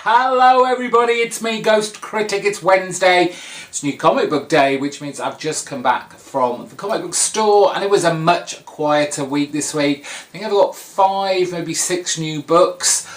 Hello everybody, it's me, GhostCritic. It's Wednesday, it's new comic book day, which means I've just come back from the comic book store, and it was a much quieter week this week. I think I've got 5, maybe 6 new books,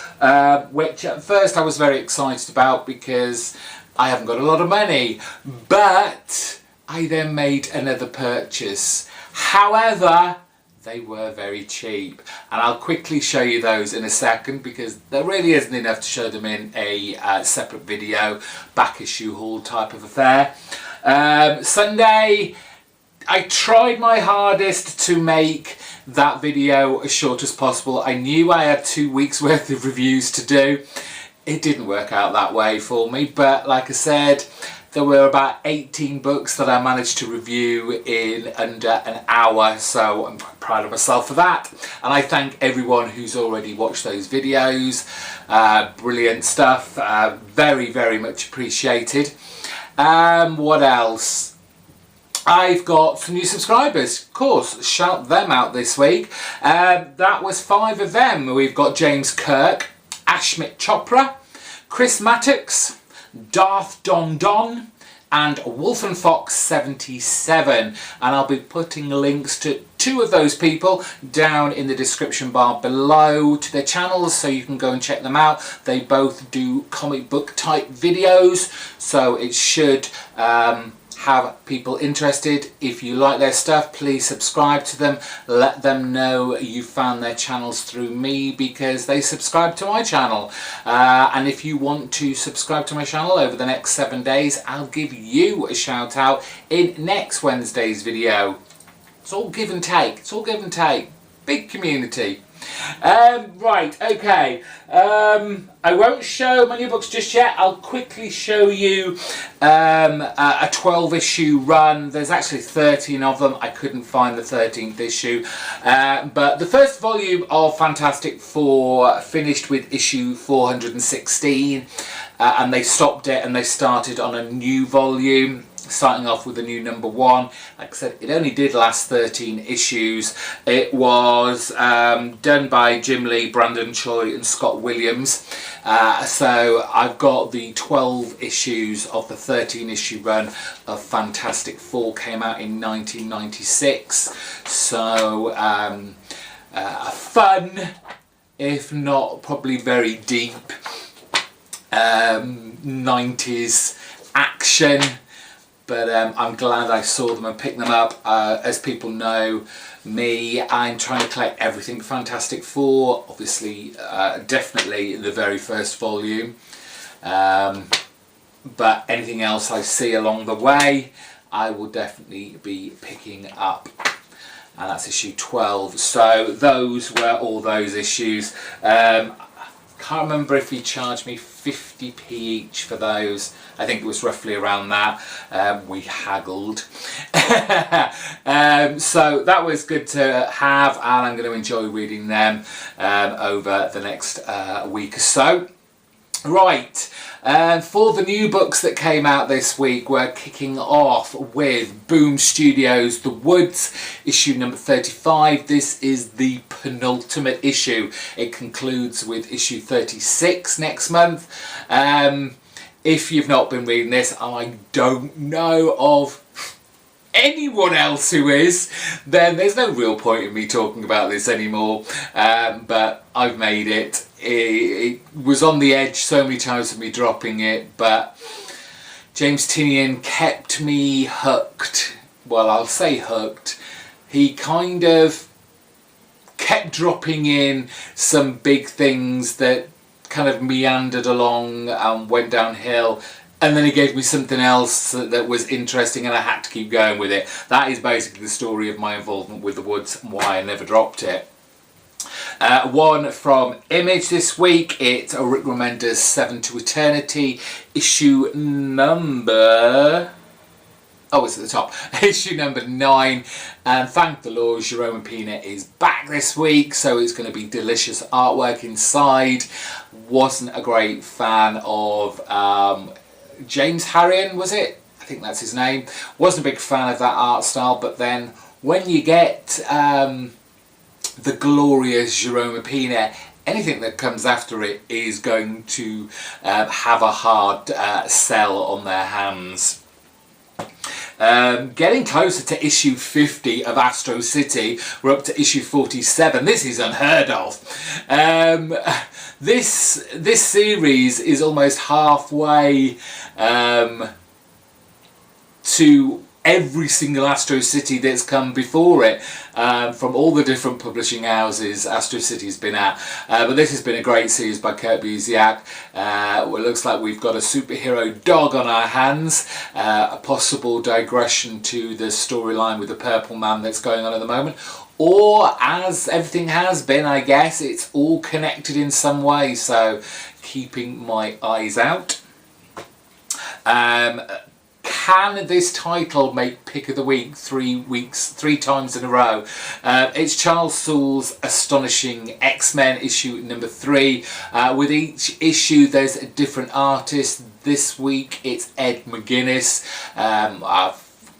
which at first I was very excited about because I haven't got a lot of money, but I then made another purchase. However, they were very cheap, and I'll quickly show you those in a second because there really isn't enough to show them in a separate video, back issue haul type of affair. Sunday, I tried my hardest to make that video as short as possible. I knew I had 2 weeks worth of reviews to do. It didn't work out that way for me, but like I said, there were about 18 books that I managed to review in under an hour, so I'm quite proud of myself for that. And I thank everyone who's already watched those videos. Brilliant stuff. Very, very much appreciated. What else? I've got some new subscribers, of course, shout them out this week. That was 5 of them. We've got James Kirk, Ashmit Chopra, Chris Mattox, Darth Don Don, and Wolf and Fox 77, and I'll be putting links to 2 of those people down in the description bar below to their channels, so you can go and check them out. They both do comic book type videos, so it should have people interested. If you like their stuff, please subscribe to them. Let them know you found their channels through me because they subscribe to my channel. And if you want to subscribe to my channel over the next 7 days, I'll give you a shout out in next Wednesday's video. It's all give and take. It's all give and take. Big community. Right, okay. I won't show my new books just yet. I'll quickly show you a 12 issue run. There's actually 13 of them. I couldn't find the 13th issue. But the first volume of Fantastic Four finished with issue 416, and they stopped it and they started on a new volume, starting off with a new #1. Like I said, it only did last 13 issues. It was done by Jim Lee, Brandon Choi and Scott Williams. So I've got the 12 issues of the 13 issue run of Fantastic Four. Came out in 1996. So a fun, if not probably very deep, 90s action. But I'm glad I saw them and picked them up. As people know me, I'm trying to collect everything Fantastic Four. Obviously, definitely the very first volume. But anything else I see along the way, I will definitely be picking up. And that's issue 12. So those were all those issues. Can't remember if he charged me 50p each for those. I think it was roughly around that. We haggled. So that was good to have, and I'm going to enjoy reading them over the next week or so. Right, for the new books that came out this week, we're kicking off with Boom Studios' The Woods, issue number 35. This is the penultimate issue. It concludes with issue 36 next month. If you've not been reading this, and I don't know of anyone else who is, then there's no real point in me talking about this anymore. But I've made it. It was on the edge so many times of me dropping it, but James Tynion kept me hooked. Well, I'll say hooked. He kind of kept dropping in some big things that kind of meandered along and went downhill, and then he gave me something else that was interesting and I had to keep going with it. That is basically the story of my involvement with The Woods and why I never dropped it. One from Image this week, it's Rick Remender's 7 to Eternity, issue number... oh, it's at the top. Issue number 9, and thank the Lord Jerome Pina is back this week, so it's going to be delicious artwork inside. Wasn't a great fan of James Harrion, was it? I think that's his name. Wasn't a big fan of that art style, but then when you get the glorious Jerome Pina, anything that comes after it is going to have a hard sell on their hands. Getting closer to issue 50 of Astro City. We're up to issue 47. This is unheard of. This series is almost halfway to every single Astro City that's come before it, from all the different publishing houses Astro City's been at. But this has been a great series by Kurt Busiek. It looks like we've got a superhero dog on our hands, a possible digression to the storyline with the Purple Man that's going on at the moment. Or, as everything has been, I guess, it's all connected in some way, so keeping my eyes out. Can this title make pick of the week 3 times in a row? It's Charles Soule's astonishing X-Men issue number 3. With each issue there's a different artist. This week it's Ed McGuinness,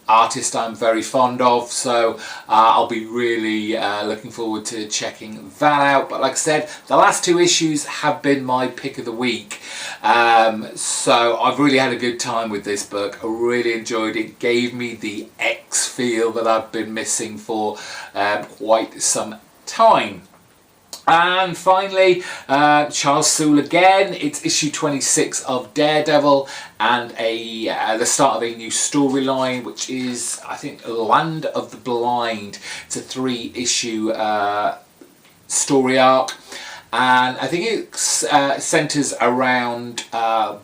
artist I'm very fond of, so I'll be really looking forward to checking that out. But like I said, the last 2 issues have been my pick of the week, so I've really had a good time with this book. I really enjoyed it. Gave me the X feel that I've been missing for quite some time. And finally, Charles Soule again. It's issue 26 of Daredevil, and the start of a new storyline, which is, I think, Land of the Blind. It's a 3-issue story arc, and I think it centres around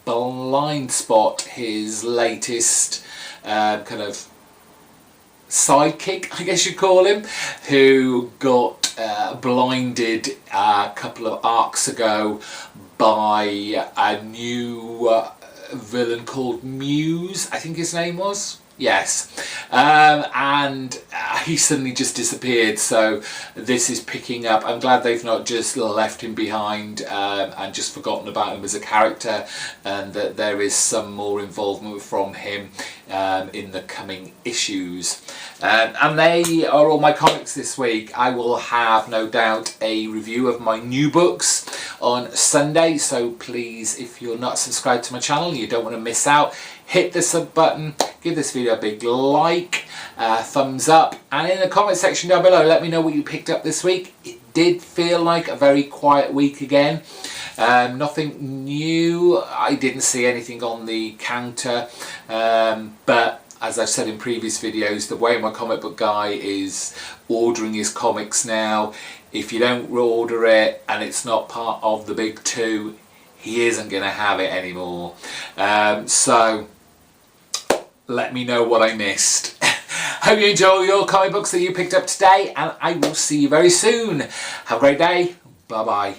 Blind Spot, his latest kind of sidekick, I guess you'd call him, who got blinded a couple of arcs ago by a new villain called Muse, I think his name was. Yes, and he suddenly just disappeared, so this is picking up. I'm glad they've not just left him behind and just forgotten about him as a character, and that there is some more involvement from him in the coming issues. And they are all my comics this week. I will have, no doubt, a review of my new books on Sunday, so please, if you're not subscribed to my channel and you don't want to miss out, hit the sub button, give this video a big like, thumbs up, and in the comment section down below let me know what you picked up this week. It did feel like a very quiet week again. Nothing new. I didn't see anything on the counter, but as I've said in previous videos, the way my comic book guy is ordering his comics now, if you don't order it and it's not part of the big 2, he isn't going to have it anymore. So let me know what I missed. Hope you enjoy your comic books that you picked up today, and I will see you very soon. Have a great day. Bye bye.